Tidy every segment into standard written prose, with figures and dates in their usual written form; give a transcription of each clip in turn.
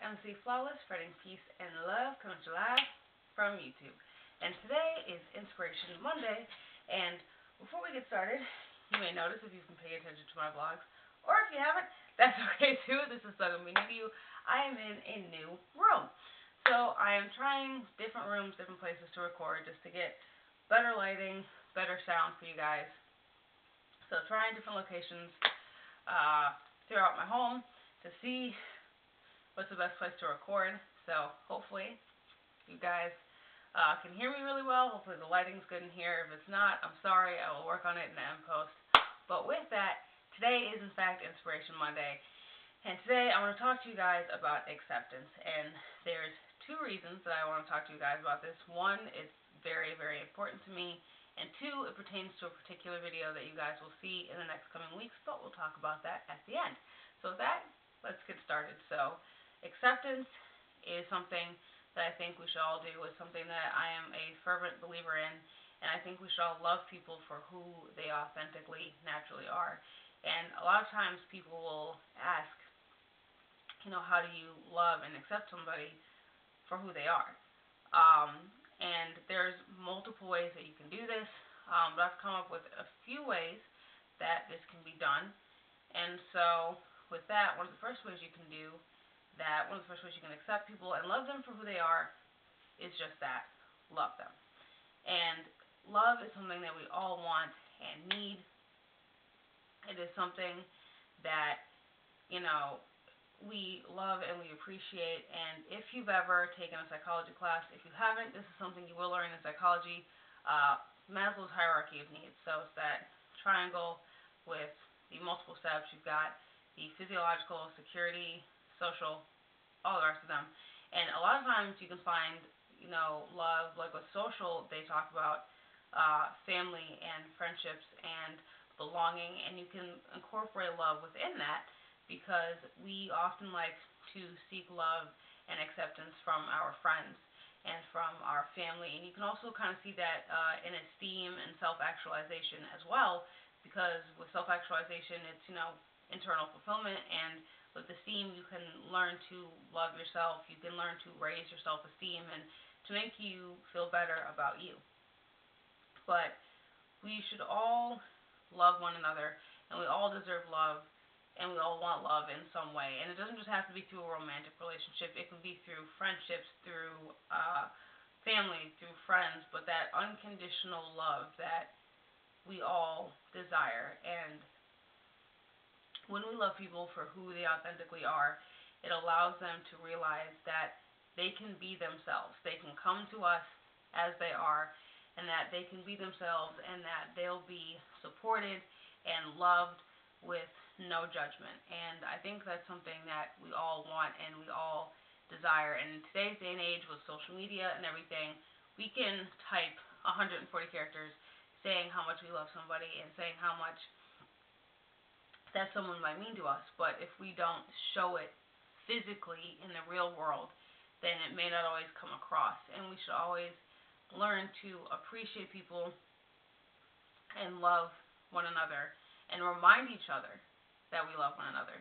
MC Flawless, spreading peace and love, coming to you live from YouTube. And today is Inspiration Monday, and before we get started, you may notice if you've been paying attention to my vlogs, or if you haven't, that's okay too. This is still going to be new to you. I am in a new room. So I am trying different rooms, different places to record just to get better lighting, better sound for you guys. So trying different locations throughout my home to see what's the best place to record. So hopefully you guys can hear me really well. Hopefully the lighting's good in here. If it's not, I'm sorry. I will work on it in the end post. But with that, today is in fact Inspiration Monday. And today I want to talk to you guys about acceptance. And there's two reasons that I want to talk to you guys about this. One, it's very, very important to me. And two, it pertains to a particular video that you guys will see in the next coming weeks, but we'll talk about that at the end. So with that, let's get started. So acceptance is something that I think we should all do. It's something that I am a fervent believer in, and I think we should all love people for who they authentically, naturally are. And a lot of times people will ask, how do you love and accept somebody for who they are? And there's multiple ways that you can do this, but I've come up with a few ways that this can be done. And so with that, one of the first ways you can accept people and love them for who they are is just that, love them. And love is something that we all want and need. It is something that, we love and we appreciate. And if you've ever taken a psychology class, if you haven't, this is something you will learn in psychology. Maslow's hierarchy of needs. So it's that triangle with the multiple steps. You've got the physiological, security, social, all the rest of them. And a lot of times you can find, love, like with social, they talk about family and friendships and belonging, and you can incorporate love within that, because we often like to seek love and acceptance from our friends and from our family. And you can also kind of see that in esteem and self-actualization as well, because with self-actualization, it's, internal fulfillment, and with esteem, you can learn to love yourself. You can learn to raise your self-esteem and to make you feel better about you. But we should all love one another, and we all deserve love, and we all want love in some way. And it doesn't just have to be through a romantic relationship. It can be through friendships, through family, through friends, but that unconditional love that we all desire. And when we love people for who they authentically are, it allows them to realize that they can be themselves. They can come to us as they are, and that they can be themselves, and that they'll be supported and loved with no judgment. And I think that's something that we all want and we all desire. And in today's day and age with social media and everything, we can type 140 characters saying how much we love somebody and saying how much that someone might mean to us. But if we don't show it physically in the real world, then it may not always come across. And we should always learn to appreciate people and love one another and remind each other that we love one another.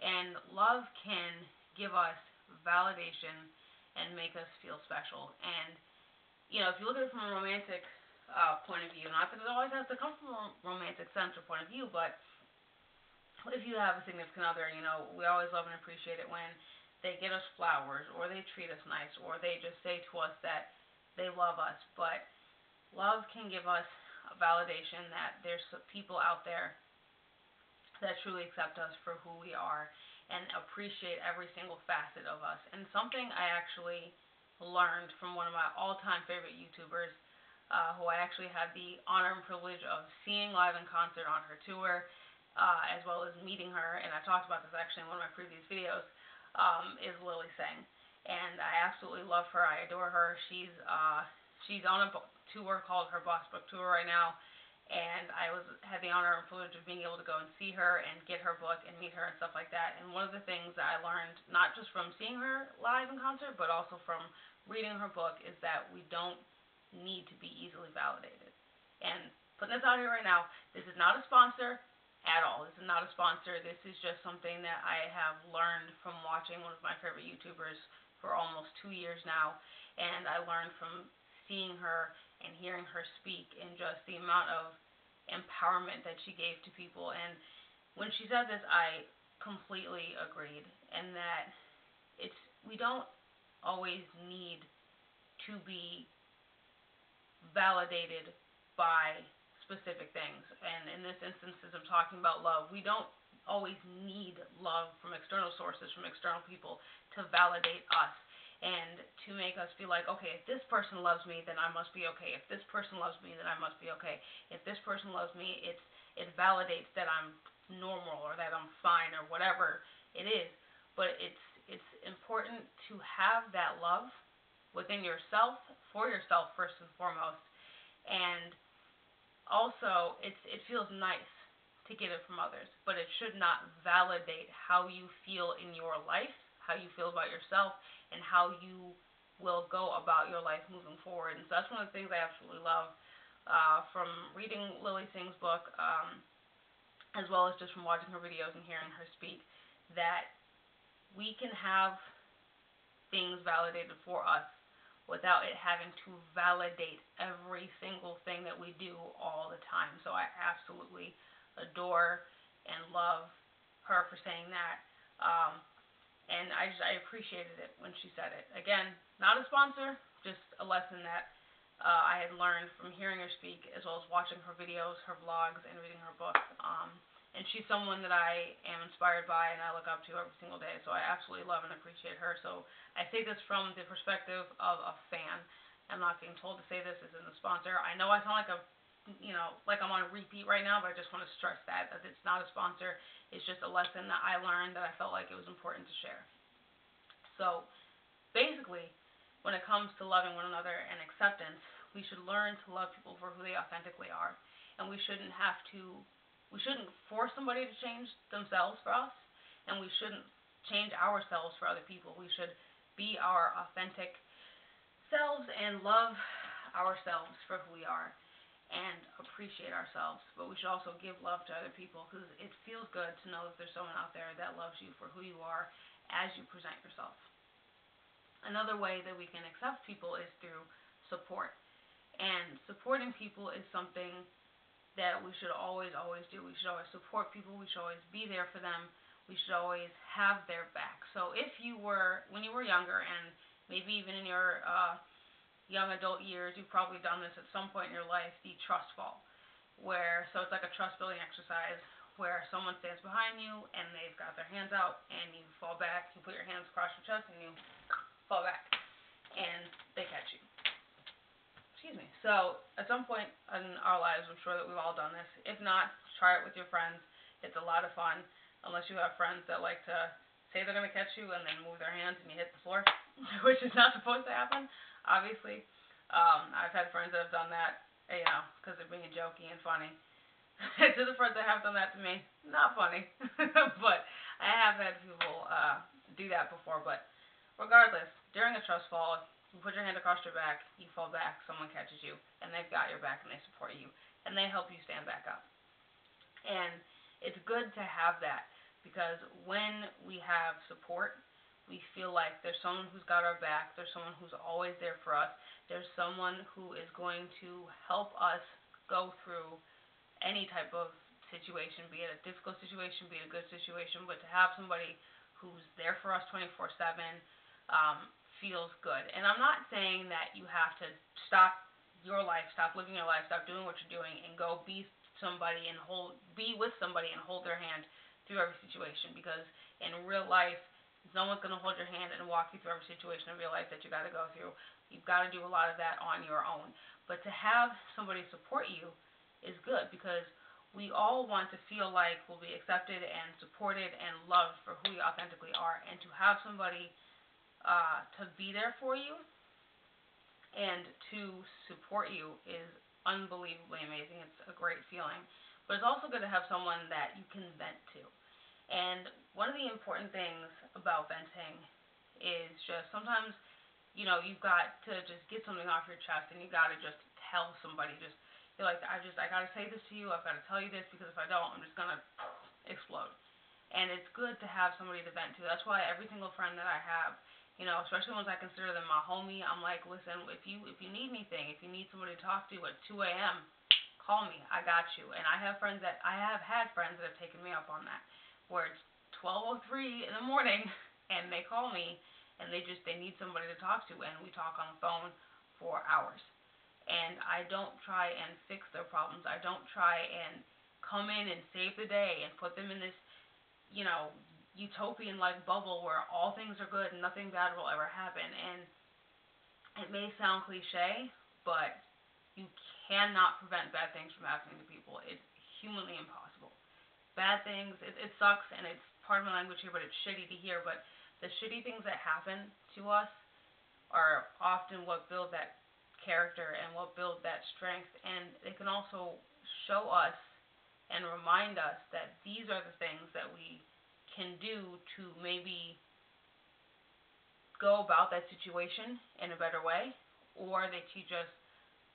And love can give us validation and make us feel special. And, if you look at it from a romantic point of view, not that it always has to come from a romantic sense or point of view, but if you have a significant other, we always love and appreciate it when they get us flowers, or they treat us nice, or they just say to us that they love us. But love can give us a validation that there's people out there that truly accept us for who we are and appreciate every single facet of us. And something I actually learned from one of my all-time favorite YouTubers, who I actually had the honor and privilege of seeing live in concert on her tour, as well as meeting her, and I talked about this actually in one of my previous videos, is Lily Singh. And I absolutely love her. I adore her. She's on a tour called her Boss Book Tour right now. And I had the honor and privilege of being able to go and see her and get her book and meet her and stuff like that. And one of the things that I learned, not just from seeing her live in concert, but also from reading her book, is that we don't need to be easily validated. And putting this out here right now, this is not a sponsor. at all. This is not a sponsor. This is just something that I have learned from watching one of my favorite YouTubers for almost 2 years now, and I learned from seeing her and hearing her speak, and just the amount of empowerment that she gave to people. And when she said this, I completely agreed, and that we don't always need to be validated by specific things. And in this instance, as I'm talking about love, we don't always need love from external sources, from external people, to validate us and to make us feel like, okay, if this person loves me, then I must be okay. If this person loves me, then I must be okay. If this person loves me, it validates that I'm normal, or that I'm fine, or whatever it is. But it's important to have that love within yourself, for yourself first and foremost. And also, it feels nice to get it from others, but it should not validate how you feel in your life, how you feel about yourself, and how you will go about your life moving forward. And so that's one of the things I absolutely love from reading Lily Singh's book, as well as just from watching her videos and hearing her speak, that we can have things validated for us without it having to validate every single thing that we do all the time. So I absolutely adore and love her for saying that. And I appreciated it when she said it. Again, not a sponsor, just a lesson that I had learned from hearing her speak, as well as watching her videos, her vlogs, and reading her book. And she's someone that I am inspired by and I look up to every single day. So I absolutely love and appreciate her. So I say this from the perspective of a fan. I'm not being told to say this as in a sponsor. I know I sound like like I'm on repeat right now, but I just want to stress that it's not a sponsor. It's just a lesson that I learned that I felt like it was important to share. So basically, when it comes to loving one another and acceptance, we should learn to love people for who they authentically are. And we shouldn't force somebody to change themselves for us, and we shouldn't change ourselves for other people. We should be our authentic selves and love ourselves for who we are and appreciate ourselves. But we should also give love to other people, because it feels good to know that there's someone out there that loves you for who you are as you present yourself. Another way that we can accept people is through support. And supporting people is something that we should always do. We should always support people. We should always be there for them. We should always have their back. So when you were younger, and maybe even in your young adult years, you've probably done this at some point in your life, the trust fall. So it's like a trust building exercise where someone stands behind you and they've got their hands out and you fall back, you put your hands across your chest and you fall back and they catch you. Excuse me. So at some point in our lives, I'm sure that we've all done this. If not, try it with your friends. It's a lot of fun, unless you have friends that like to say they're going to catch you and then move their hands and you hit the floor, which is not supposed to happen, obviously. I've had friends that have done that, because they're being jokey and funny. To the friends that have done that to me, not funny. But I have had people do that before. But regardless, during a trust fall, you put your hand across your back, you fall back, someone catches you, and they've got your back and they support you, and they help you stand back up. And it's good to have that, because when we have support, we feel like there's someone who's got our back, there's someone who's always there for us, there's someone who is going to help us go through any type of situation, be it a difficult situation, be it a good situation. But to have somebody who's there for us 24/7 feels good. And I'm not saying that you have to stop your life, stop living your life, stop doing what you're doing, and go be with somebody and hold their hand through every situation, because in real life, no one's going to hold your hand and walk you through every situation in real life that you got to go through. You've got to do a lot of that on your own. But to have somebody support you is good, because we all want to feel like we'll be accepted and supported and loved for who we authentically are. And to have somebody to be there for you and to support you is unbelievably amazing. It's a great feeling. But it's also good to have someone that you can vent to. And one of the important things about venting is just sometimes, you've got to just get something off your chest, and you got to just tell somebody, just, You're like, I gotta say this to you. I've gotta tell you this because if I don't, I'm just gonna explode. And it's good to have somebody to vent to. That's why every single friend that I have, you know, especially ones I consider them my homie, I'm like, listen, if you need anything, if you need somebody to talk to at 2 a.m., call me. I got you. And I have had friends that have taken me up on that, where it's 12:03 in the morning, and they call me, and they need somebody to talk to, and we talk on the phone for hours. And I don't try and fix their problems. I don't try and come in and save the day and put them in this, you know, utopian like bubble where all things are good and nothing bad will ever happen. And it may sound cliche, but you cannot prevent bad things from happening to people. It's humanly impossible. Bad things, it sucks and it's part of my language here, but it's shitty to hear. But the shitty things that happen to us are often what build that character and what build that strength. And they can also show us and remind us that these are the things that we can do to maybe go about that situation in a better way, or they teach us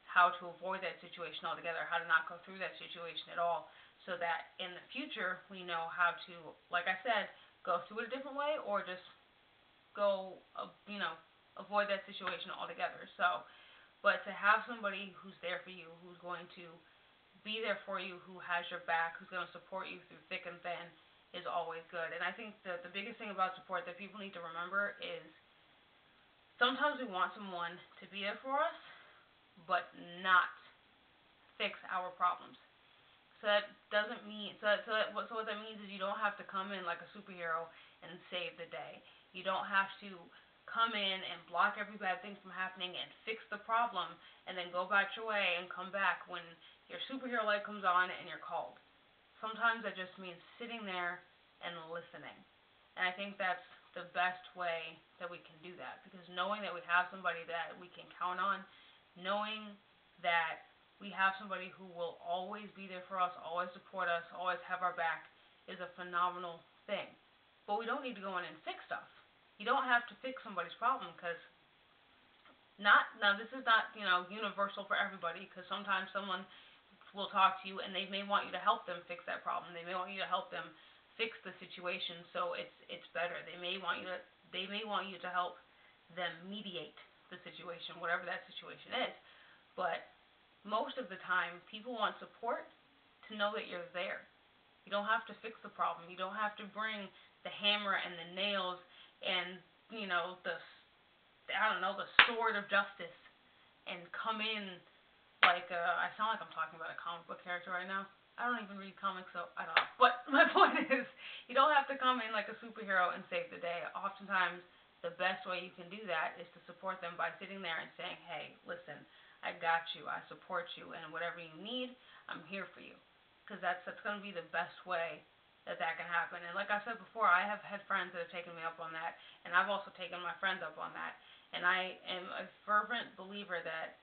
how to avoid that situation altogether, how to not go through that situation at all, so that in the future we know how to, like I said, go through it a different way or just go, avoid that situation altogether. So, but to have somebody who's there for you, who's going to be there for you, who has your back, who's going to support you through thick and thin, is always good. And I think that the biggest thing about support that people need to remember is sometimes we want someone to be there for us, but not fix our problems. So that doesn't mean so what that means is you don't have to come in like a superhero and save the day. You don't have to come in and block every bad thing from happening and fix the problem and then go back your way and come back when your superhero light comes on and you're called. Sometimes that just means sitting there and listening. And I think that's the best way that we can do that, because knowing that we have somebody that we can count on, knowing that we have somebody who will always be there for us, always support us, always have our back, is a phenomenal thing. But we don't need to go in and fix stuff. You don't have to fix somebody's problem, because this is not, universal for everybody, because sometimes someone will talk to you and they may want you to help them fix that problem. They may want you to help them fix the situation so it's better. They may want you to help them mediate the situation, whatever that situation is. But most of the time, people want support to know that you're there. You don't have to fix the problem. You don't have to bring the hammer and the nails and the sword of justice and come in like I sound like I'm talking about a comic book character right now. I don't even read comics, so I don't know. But my point is, you don't have to come in like a superhero and save the day. Oftentimes, the best way you can do that is to support them by sitting there and saying, hey, listen, I got you, I support you, and whatever you need, I'm here for you. Because that's going to be the best way that can happen. And like I said before, I have had friends that have taken me up on that, and I've also taken my friends up on that. And I am a fervent believer that,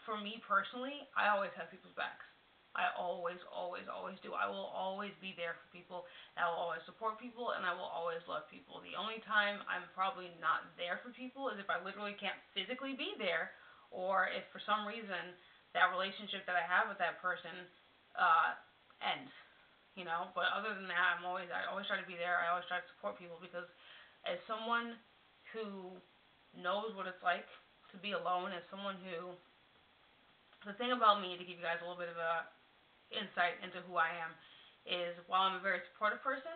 for me personally, I always have people's backs. I always, always, always do. I will always be there for people. I will always support people, and I will always love people. The only time I'm probably not there for people is if I literally can't physically be there, or if for some reason that relationship that I have with that person ends. But other than that, I always try to be there. I always try to support people, because as someone who knows what it's like to be alone, as someone who, the thing about me, to give you guys a little bit of a insight into who I am, is while I'm a very supportive person,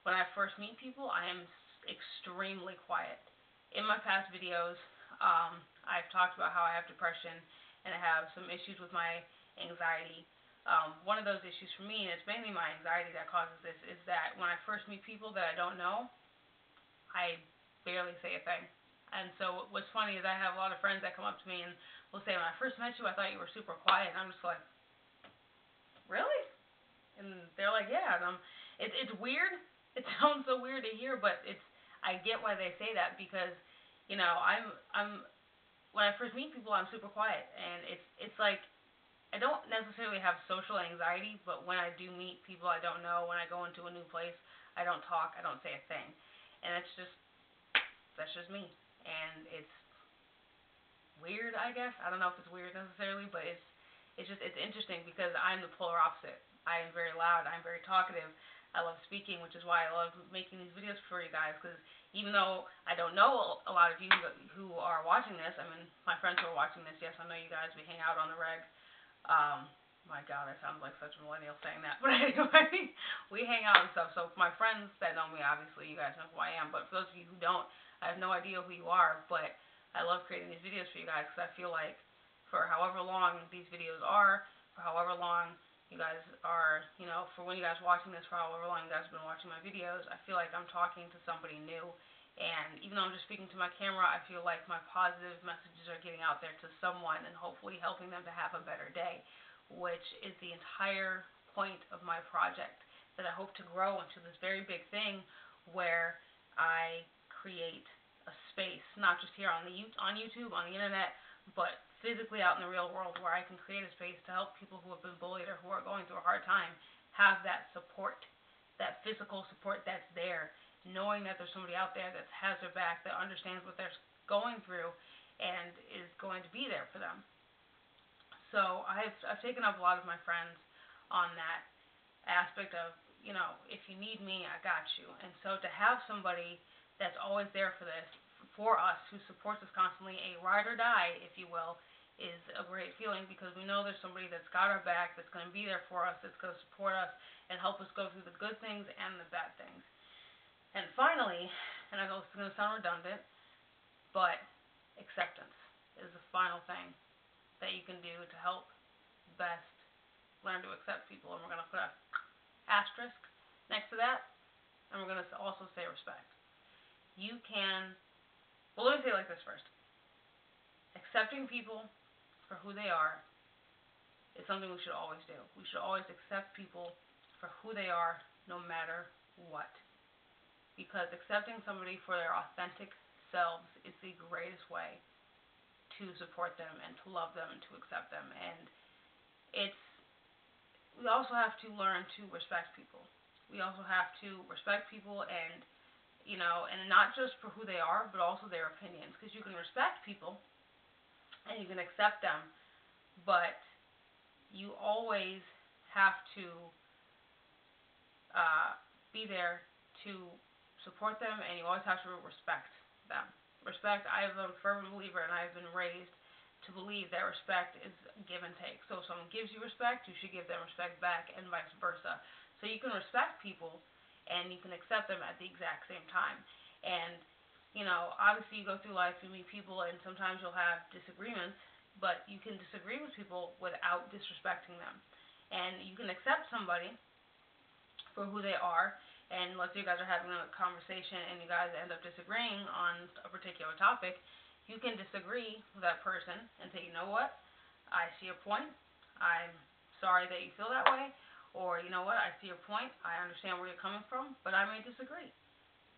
when I first meet people, I am extremely quiet. In my past videos, I've talked about how I have depression and I have some issues with my anxiety. One of those issues for me, and it's mainly my anxiety that causes this, is that when I first meet people that I don't know, I barely say a thing. And so what's funny is I have a lot of friends that come up to me and will say, when I first met you, I thought you were super quiet. And I'm just like, really? And they're like, yeah. And it's weird. It sounds so weird to hear, but I get why they say that, because, I'm when I first meet people, I'm super quiet. And it's like, I don't necessarily have social anxiety, but when I do meet people I don't know, when I go into a new place, I don't talk, I don't say a thing. And that's just me. And it's weird, I guess. I don't know if it's weird necessarily, but it's interesting because I'm the polar opposite. I am very loud. I'm very talkative. I love speaking, which is why I love making these videos for you guys. Because even though I don't know a lot of you who are watching this, I mean, my friends who are watching this, yes, I know you guys. We hang out on the reg. My God, I sound like such a millennial saying that. But anyway, we hang out and stuff. So my friends that know me, obviously, you guys know who I am. But for those of you who don't, I have no idea who you are. But I love creating these videos for you guys because I feel like for however long these videos are, for however long you guys are, for when you guys are watching this, for however long you guys have been watching my videos, I feel like I'm talking to somebody new. And even though I'm just speaking to my camera, I feel like my positive messages are getting out there to someone and hopefully helping them to have a better day, which is the entire point of my project, that I hope to grow into this very big thing where I create a space, not just here on YouTube, on the internet, but physically out in the real world, where I can create a space to help people who have been bullied or who are going through a hard time have that support, that physical support that's there, knowing that there's somebody out there that has their back, that understands what they're going through, and is going to be there for them. So I've taken up a lot of my friends on that aspect of, if you need me, I got you. And so to have somebody that's always there for us, who supports us constantly, a ride or die, if you will, is a great feeling, because we know there's somebody that's got our back, that's going to be there for us, that's going to support us and help us go through the good things and the bad things. And finally, and I know this is going to sound redundant, but acceptance is the final thing that you can do to help best learn to accept people. And we're going to put a asterisk next to that, and we're going to also say respect. You can, well, let me say it like this first. Accepting people for who they are is something we should always do. We should always accept people for who they are, no matter what. Because accepting somebody for their authentic selves is the greatest way to support them and to love them and to accept them. And we also have to learn to respect people. We also have to respect people and not just for who they are, but also their opinions. Because you can respect people and you can accept them, but you always have to be there to support them, and you always have to respect them. Respect, I am a fervent believer, and I have been raised to believe that respect is give and take. So if someone gives you respect, you should give them respect back, and vice versa. So you can respect people, and you can accept them at the exact same time. And, obviously you go through life, you meet people, and sometimes you'll have disagreements, but you can disagree with people without disrespecting them. And you can accept somebody for who they are. And let's say you guys are having a conversation and you guys end up disagreeing on a particular topic, you can disagree with that person and say, you know what, I see your point, I'm sorry that you feel that way, or you know what, I see your point, I understand where you're coming from, but I may disagree.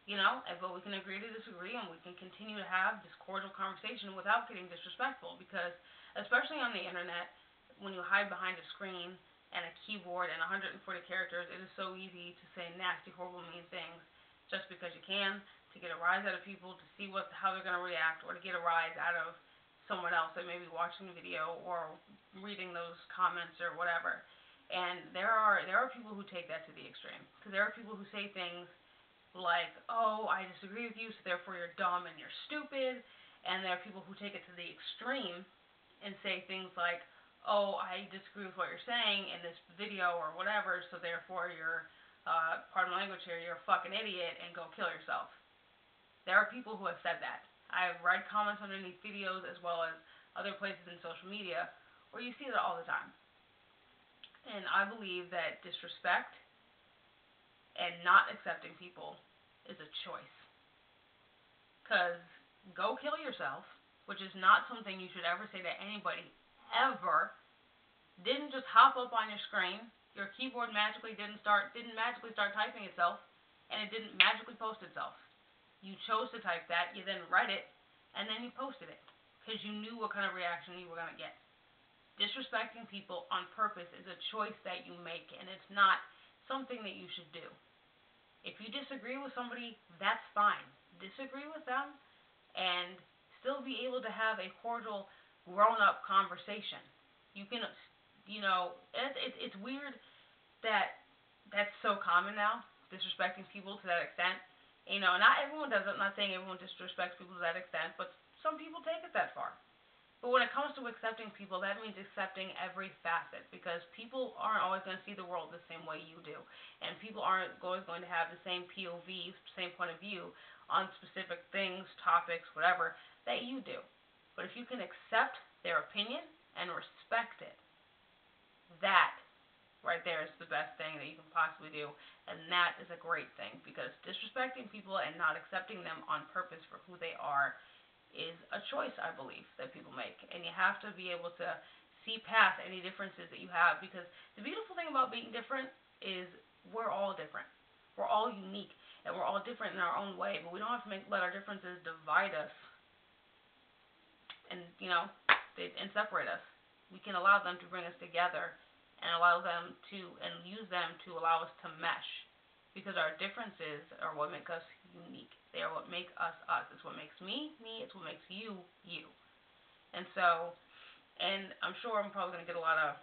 But we can agree to disagree, and we can continue to have this cordial conversation without getting disrespectful, because especially on the internet, when you hide behind a screen and a keyboard and 140 characters, it is so easy to say nasty, horrible, mean things just because you can, to get a rise out of people, to see how they're going to react, or to get a rise out of someone else that may be watching the video or reading those comments or whatever. And there are people who take that to the extreme, because there are people who say things like, oh, I disagree with you, so therefore you're dumb and you're stupid. And there are people who take it to the extreme and say things like, oh, I disagree with what you're saying in this video or whatever, so therefore you're, pardon my language here, you're a fucking idiot and go kill yourself. There are people who have said that. I have read comments underneath videos as well as other places in social media where you see that all the time. And I believe that disrespect and not accepting people is a choice. Because go kill yourself, which is not something you should ever say to anybody, ever, didn't just hop up on your screen. Your keyboard didn't magically start typing itself, and it didn't magically post itself. You chose to type that, you then read it, and then you posted it, because you knew what kind of reaction you were going to get. Disrespecting people on purpose is a choice that you make, and it's not something that you should do. If you disagree with somebody, that's fine. Disagree with them and still be able to have a cordial, grown-up conversation. You can you know, it's weird that that's so common now, disrespecting people to that extent. You know, not everyone does it. I'm not saying everyone disrespects people to that extent, but some people take it that far. But when it comes to accepting people, that means accepting every facet, because people aren't always going to see the world the same way you do. And people aren't always going to have the same POV, same point of view on specific things, topics, whatever, that you do. But if you can accept their opinion and respect it, that right there is the best thing that you can possibly do. And that is a great thing, because disrespecting people and not accepting them on purpose for who they are is a choice, I believe, that people make. And you have to be able to see past any differences that you have, because the beautiful thing about being different is we're all different. We're all unique, and we're all different in our own way, but we don't have to let our differences divide us and, and separate us. We can allow them to bring us together and allow them to, and use them to allow us to mesh, because our differences are what make us unique. They are what make us us. It's what makes me, me. It's what makes you, you. And so, and I'm sure I'm probably going to get a lot of,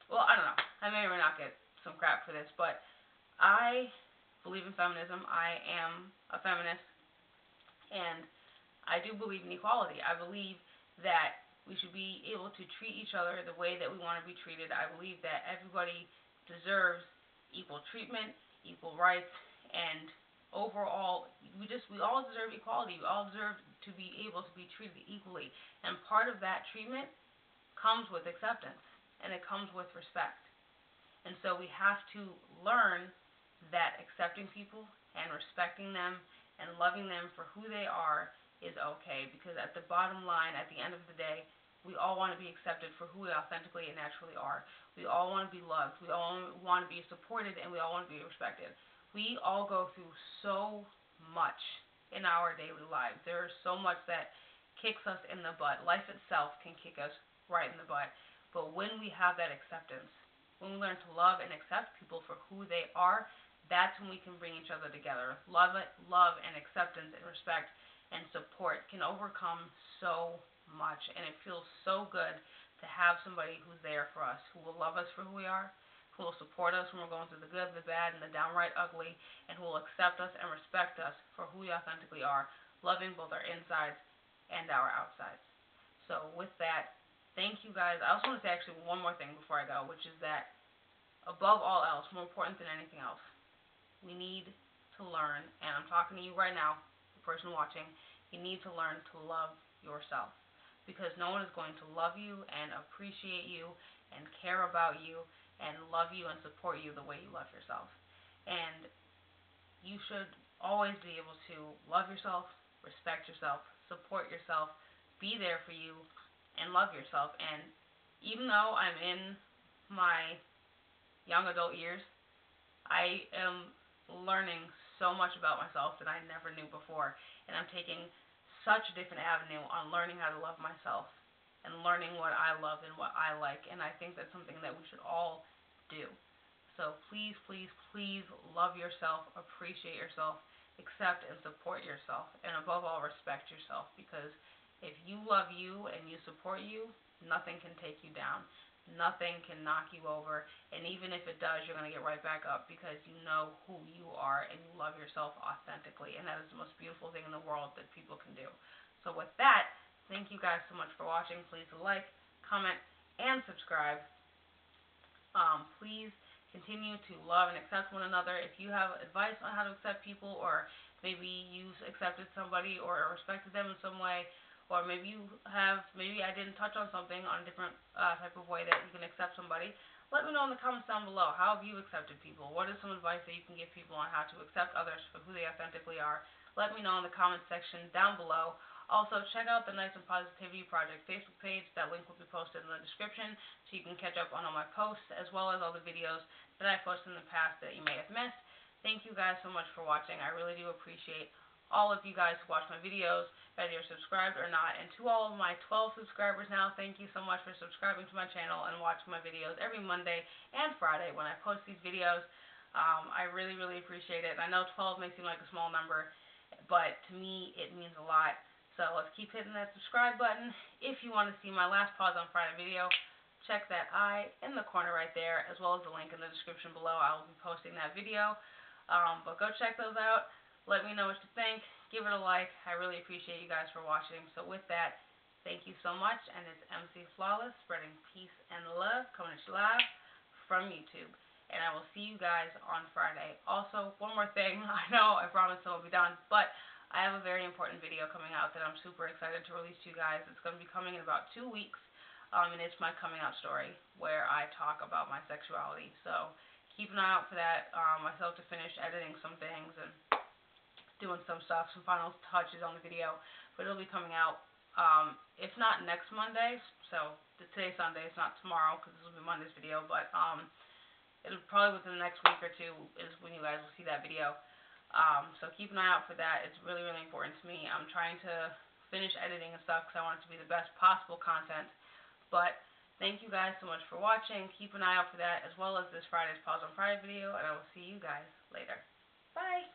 well, I don't know. I may or may not get some crap for this, but I believe in feminism. I am a feminist, and I do believe in equality. I believe that we should be able to treat each other the way that we want to be treated. I believe that everybody deserves equal treatment, equal rights, and overall, we all deserve equality. We all deserve to be able to be treated equally. And part of that treatment comes with acceptance, and it comes with respect. And so we have to learn that accepting people and respecting them and loving them for who they are is okay, because at the bottom line, at the end of the day, we all want to be accepted for who we authentically and naturally are. We all want to be loved. We all want to be supported, and we all want to be respected. We all go through so much in our daily lives. There is so much that kicks us in the butt. Life itself can kick us right in the butt. But when we have that acceptance, when we learn to love and accept people for who they are, that's when we can bring each other together. Love and acceptance and respect and support can overcome so much. And it feels so good to have somebody who's there for us, who will love us for who we are, who will support us when we're going through the good, the bad, and the downright ugly, and who will accept us and respect us for who we authentically are, loving both our insides and our outsides. So with that, thank you guys. I also want to say actually one more thing before I go, which is that above all else, more important than anything else, we need to learn, and I'm talking to you right now, the person watching, you need to learn to love yourself, because no one is going to love you and appreciate you and care about you and love you and support you the way you love yourself. And you should always be able to love yourself, respect yourself, support yourself, be there for you, and love yourself. And even though I'm in my young adult years, I am learning so much about myself that I never knew before. And I'm taking such a different avenue on learning how to love myself and learning what I love and what I like. And I think that's something that we should all do. So please, please, please love yourself, appreciate yourself, accept and support yourself, and above all, respect yourself, because if you love you and you support you, nothing can take you down. Nothing can knock you over, and even if it does, you're going to get right back up, because you know who you are and you love yourself authentically, and that is the most beautiful thing in the world that people can do. So with that, thank you guys so much for watching. Please like, comment, and subscribe. Please continue to love and accept one another. If you have advice on how to accept people, or maybe you accepted somebody or respected them in some way, or maybe I didn't touch on something on a different type of way that you can accept somebody, let me know in the comments down below. How have you accepted people? What is some advice that you can give people on how to accept others for who they authentically are? Let me know in the comments section down below. Also, check out the Nice and Positivity Project Facebook page. That link will be posted in the description, so you can catch up on all my posts, as well as all the videos that I've posted in the past that you may have missed. Thank you guys so much for watching. I really do appreciate all of you guys who watch my videos, whether you're subscribed or not. And to all of my 12 subscribers now, thank you so much for subscribing to my channel and watching my videos every Monday and Friday when I post these videos. I really, really appreciate it. And I know 12 may seem like a small number, but to me, it means a lot. So let's keep hitting that subscribe button. If you want to see my last Paws on Friday video, check that I in the corner right there, as well as the link in the description below. I will be posting that video. But go check those out. Let me know what you think. Give it a like. I really appreciate you guys for watching. So with that, thank you so much. And it's MC Flawless, spreading peace and love, coming at you live from YouTube. And I will see you guys on Friday. Also, one more thing. I know I promised it will be done, but I have a very important video coming out that I'm super excited to release to you guys. It's going to be coming in about 2 weeks, and it's my coming out story where I talk about my sexuality. So keep an eye out for that. I still have to finish editing some things and doing some stuff, some final touches on the video, but it'll be coming out, if not next Monday. So today's Sunday, it's not tomorrow because this will be Monday's video, but it'll probably within the next week or two is when you guys will see that video. So keep an eye out for that. It's really, really important to me. I'm trying to finish editing and stuff because I want it to be the best possible content. But thank you guys so much for watching. Keep an eye out for that, as well as this Friday's Paws On Friday video, and I will see you guys later. Bye!